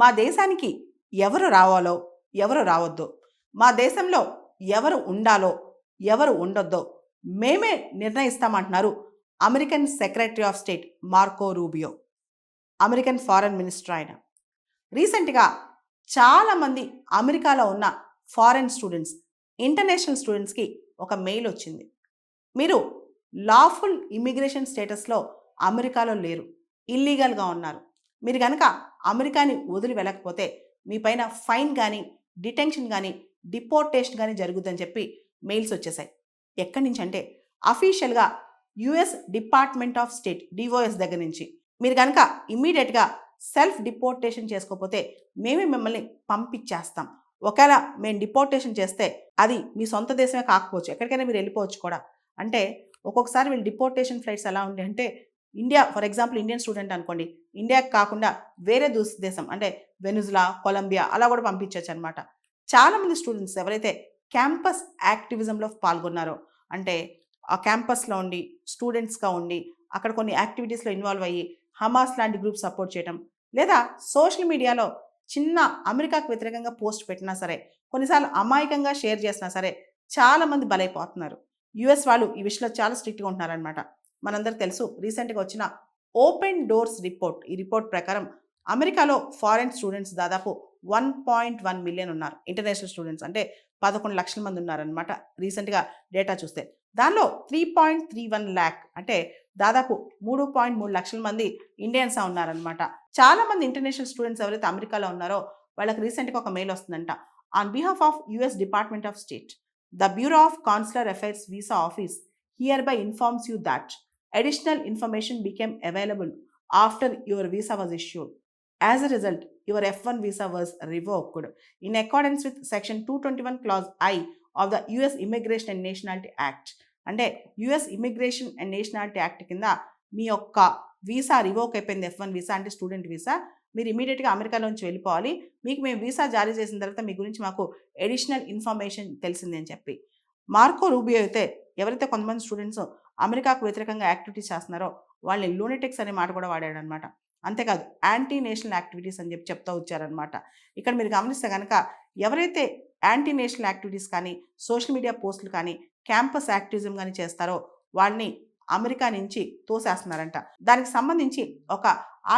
మా దేశానికి ఎవరు రావాలో ఎవరు రావద్దో, మా దేశంలో ఎవరు ఉండాలో ఎవరు ఉండొద్దో మేమే నిర్ణయిస్తామంటున్నారు American secretary of state Marco Rubio, American foreign minister ఆయన. రీసెంట్గా చాలామంది అమెరికాలో ఉన్న ఫారెన్ స్టూడెంట్స్, ఇంటర్నేషనల్ స్టూడెంట్స్కి ఒక మెయిల్ వచ్చింది. మీరు లాఫుల్ ఇమిగ్రేషన్ స్టేటస్లో అమెరికాలో లేరు, ఇల్లీగల్గా ఉన్నారు. మీరు కనుక అమెరికాని వదిలి వెళ్ళకపోతే మీ పైన ఫైన్ కానీ, డిటెన్షన్ కానీ, డిపోర్టేషన్ కానీ జరుగుతుందని చెప్పి మెయిల్స్ వచ్చేసాయి. ఎక్కడి నుంచి అంటే అఫీషియల్గా US department of state DOS దగ్గర నుంచి. మీరు కనుక ఇమ్మీడియట్గా సెల్ఫ్ డిపోర్టేషన్ చేసుకోకపోతే మేమే మిమ్మల్ని పంపించేస్తాం. ఒకవేళ మేము డిపోర్టేషన్ చేస్తే అది మీ సొంత దేశమే కాకపోవచ్చు, ఎక్కడికైనా మీరు వెళ్ళిపోవచ్చు కూడా. అంటే ఒక్కొక్కసారి వీళ్ళు డిపోర్టేషన్ ఫ్లైట్స్ ఎలా ఉంటాయి అంటే India, for example Indian student అనుకోండి, ఇండియాకి కాకుండా వేరే దేశం అంటే వెనుజులా, కొలంబియా అలా కూడా పంపించవచ్చు అనమాట. చాలామంది స్టూడెంట్స్ ఎవరైతే క్యాంపస్ యాక్టివిజంలో పాల్గొన్నారో, అంటే ఆ క్యాంపస్లో ఉండి స్టూడెంట్స్గా ఉండి అక్కడ కొన్ని యాక్టివిటీస్లో ఇన్వాల్వ్ అయ్యి హమాస్ లాంటి గ్రూప్ సపోర్ట్ చేయడం, లేదా సోషల్ మీడియాలో చిన్న అమెరికాకు వ్యతిరేకంగా పోస్ట్ పెట్టినా సరే, కొన్నిసార్లు అమాయకంగా షేర్ చేసినా సరే చాలామంది బలైపోతున్నారు. యుఎస్ వాళ్ళు ఈ విషయంలో చాలా స్ట్రిక్ట్గా ఉంటున్నారనమాట. మనందరికి తెలుసు, రీసెంట్గా వచ్చిన ఓపెన్ డోర్స్ రిపోర్ట్, ఈ రిపోర్ట్ ప్రకారం అమెరికాలో ఫారెన్ స్టూడెంట్స్ దాదాపు 1.1 మిలియన్ ఉన్నారు. ఇంటర్నేషనల్ స్టూడెంట్స్ అంటే 11 లక్షల మంది ఉన్నారనమాట రీసెంట్గా డేటా చూస్తే. దానిలో 3.31 ల్యాక్ అంటే దాదాపు 3.3 లక్షల మంది ఇండియన్స్ ఉన్నారనమాట. చాలామంది ఇంటర్నేషనల్ స్టూడెంట్స్ ఎవరైతే అమెరికాలో ఉన్నారో వాళ్ళకి రీసెంట్గా ఒక మెయిల్ వస్తుందంట. On behalf of US department of state, the bureau of consular affairs visa office hereby informs you that additional information became available after your visa was issued. As a result, your F1 visa was revoked in accordance with section 221 clause I of the US Immigration and Nationality Act. అంటే US Immigration and Nationality Act కింద మీ యొక్క visa revoke అయిపోయింది. F1 visa అంటే student visa. మీరు ఇమీడియట్గా America నుంచి వెళ్ళిపోవాలి. మీకు మేము వీసా జారీ చేసిన తర్వాత మీ గురించి మాకు అడిషనల్ ఇన్ఫర్మేషన్ తెలిసింది అని చెప్పి మార్కో రూబియో అయితే, ఎవరైతే కొంతమంది స్టూడెంట్స్ అమెరికాకు వ్యతిరేకంగా యాక్టివిటీస్ చేస్తున్నారో వాళ్ళని లూనెటిక్స్ అనే మాట కూడా వాడాడనమాట. అంతేకాదు యాంటీ నేషనల్ యాక్టివిటీస్ అని చెప్తూ వచ్చారనమాట. ఇక్కడ మీరు గమనిస్తే కనుక ఎవరైతే యాంటీ నేషనల్ యాక్టివిటీస్ కానీ, సోషల్ మీడియా పోస్టులు కానీ, క్యాంపస్ యాక్టివిజం కానీ చేస్తారో వాళ్ళని అమెరికా నుంచి తోసేస్తున్నారంట. దానికి సంబంధించి ఒక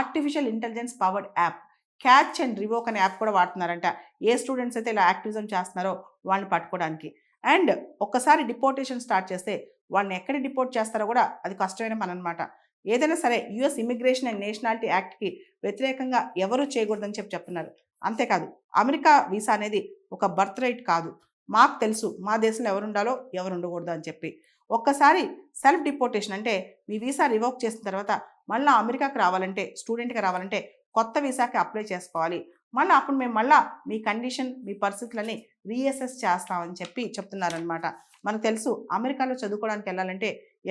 artificial intelligence powered app catch and revoke అనే యాప్ కూడా వాడుతున్నారంట. ఏ స్టూడెంట్స్ అయితే ఇలా యాక్టివిజం చేస్తున్నారో వాళ్ళని పట్టుకోవడానికి. అండ్ ఒక్కసారి డిపోర్టేషన్ స్టార్ట్ చేస్తే వాళ్ళని ఎక్కడ డిపోర్ట్ చేస్తారో కూడా అది కష్టమైన పని అనమాట. ఏదైనా సరే యుఎస్ ఇమిగ్రేషన్ అండ్ నేషనాలిటీ యాక్ట్కి వ్యతిరేకంగా ఎవరు చేయకూడదని చెప్తున్నారు. అంతేకాదు అమెరికా వీసా అనేది ఒక బర్త్ రైట్ కాదు. మాకు తెలుసు మా దేశంలో ఎవరు ఉండాలో ఎవరు ఉండకూడదు అని చెప్పి. ఒక్కసారి సెల్ఫ్ డిపోర్టేషన్ అంటే మీ వీసా రివోక్ చేసిన తర్వాత మళ్ళీ అమెరికాకి రావాలంటే, స్టూడెంట్గా రావాలంటే కొత్త వీసాకి అప్లై చేసుకోవాలి. మళ్ళీ అప్పుడు మేము మళ్ళీ మీ కండిషన్, మీ పరిస్థితులని రీఅసెస్ చేస్తామని చెప్తున్నారనమాట. మనకు తెలుసు అమెరికాలో చదువుకోవడానికి వెళ్ళాలంటే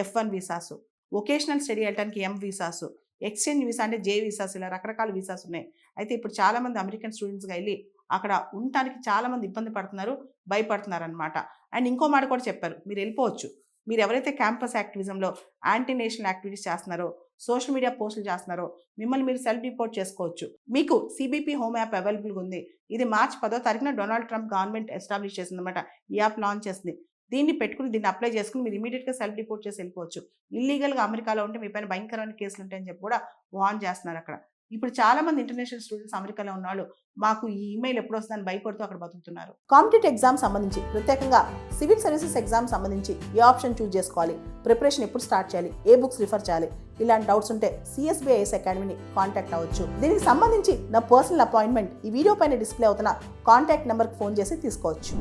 F1 వీసాసు, వొకేషనల్ స్టడీ వెళ్ళడానికి M వీసాసు, ఎక్స్చేంజ్ వీసా అంటే J వీసాస్, ఇలా రకరకాల వీసాస్ ఉన్నాయి. అయితే ఇప్పుడు చాలామంది అమెరికన్ స్టూడెంట్స్గా వెళ్ళి అక్కడ ఉండటానికి చాలామంది ఇబ్బంది పడుతున్నారు, భయపడుతున్నారనమాట. అండ్ ఇంకో మాట కూడా చెప్పారు, మీరు వెళ్ళిపోవచ్చు. మీరు ఎవరైతే క్యాంపస్ యాక్టివిజంలో యాంటీ నేషనల్ యాక్టివిటీస్ చేస్తున్నారో, సోషల్ మీడియా పోస్టులు చేస్తున్నారో మిమ్మల్ని మీరు సెల్ఫ్ రిపోర్ట్ చేసుకోవచ్చు. మీకు CBP హోమ్ యాప్ అవైలబుల్గా ఉంది. ఇది మార్చి 10వ తారీఖున డొనాల్డ్ ట్రంప్ గవర్నమెంట్ ఎస్టాబ్లిష్ చేసిందన్నమాట. ఈ యాప్ లాంచ్ చేసింది. దీన్ని పెట్టుకుని దీన్ని అప్లై చేసుకుని మీరు ఇమీడియట్గా సెల్ఫ్ రిపోర్ట్ చేసి వెళ్ళిపోవచ్చు. ఇల్లీగల్గా అమెరికాలో ఉంటే మీ పైన భయంకరమైన కేసులు ఉంటాయని చెప్పి కూడా వార్న్ చేస్తున్నారు అక్కడ. ఇప్పుడు చాలామంది ఇంటర్నేషనల్ స్టూడెంట్స్ అమెరికాలో ఉన్న వాళ్ళు మాకు ఈ ఈమెయిల్ ఎప్పుడు వస్తుందని భయపడుతూ అక్కడ బతుకుతున్నారు. కాంపిటేటివ్ ఎగ్జామ్ సంబంధించి, ప్రత్యేకంగా సివిల్ సర్వీసెస్ ఎగ్జామ్ సంబంధించి ఏ ఆప్షన్ చూస్ చేసుకోవాలి, ప్రిపరేషన్ ఎప్పుడు స్టార్ట్ చేయాలి, ఏ బుక్స్ రిఫర్ చేయాలి, ఇలాంటి డౌట్స్ ఉంటే CSBIS అకాడమీని కాంటాక్ట్ అవ్వచ్చు. దీనికి సంబంధించి నా పర్సనల్ అపాయింట్మెంట్ ఈ వీడియో పైన డిస్ప్లే అవుతున్న కాంటాక్ట్ నెంబర్కి ఫోన్ చేసి తీసుకోవచ్చు.